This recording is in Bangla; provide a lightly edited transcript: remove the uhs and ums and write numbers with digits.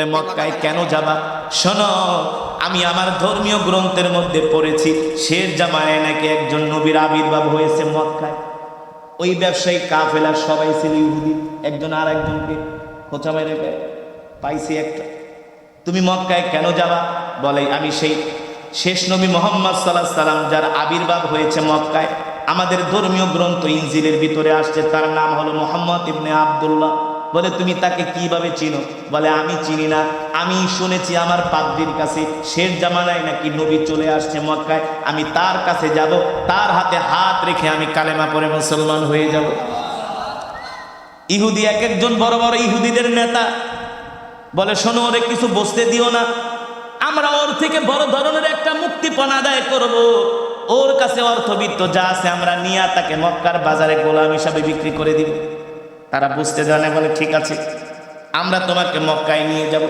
মক্কায় কেন যাবা? শোনো, আমি আমার ধর্মীয় গ্রন্থের মধ্যে পড়েছি শেষ জামানায় নাকি একজন নবীর আবির্ভাব হয়েছে মক্কায়। ওই ব্যবসায়ী কাফেলা সবাই ছিল ইহুদি, একজন আর একজনকে খোঁচা মেরে পাইছি একটা। তুমি মক্কায় কেন যাবা? বলে আমি সেই শেষ নবী মুহাম্মদ সাল্লাল্লাহু আলাইহি সাল্লাম যার আবির্ভাব হয়েছে মক্কায়, আমাদের ধর্মীয় গ্রন্থ ইনজিলের ভিতরে আসছে, তার নাম হলো মুহাম্মদ ইবনে আব্দুল্লাহ। বলে তুমি তাকে কিভাবে চিনো? বলে আমি চিনি না, আমি শুনেছি আমার পাদ্রীর কাছে শেষ জামানায় নাকি নবী চলে আসছে মক্কায়, আমি তার কাছে যাব, তার হাতে হাত রেখে আমি কালেমা পড়ে মুসলমান হয়ে যাব। ইহুদি এক একজন বড় বড় ইহুদিদের নেতা বলে শোনো, ওরে কিছু বসতে দিও না, আমরা ওর থেকে বড় ধরনের একটা মুক্তিপণ আদায় করব, ওর কাছে অর্থবিত্ত যা আছে আমরা নিয়ে তাকে মক্কার বাজারে গোলাম হিসাবে বিক্রি করে দিব। তারা বুঝতে জানে, বলে ঠিক আছে, আমরা তোমাকে মক্কায় নিয়ে যাব।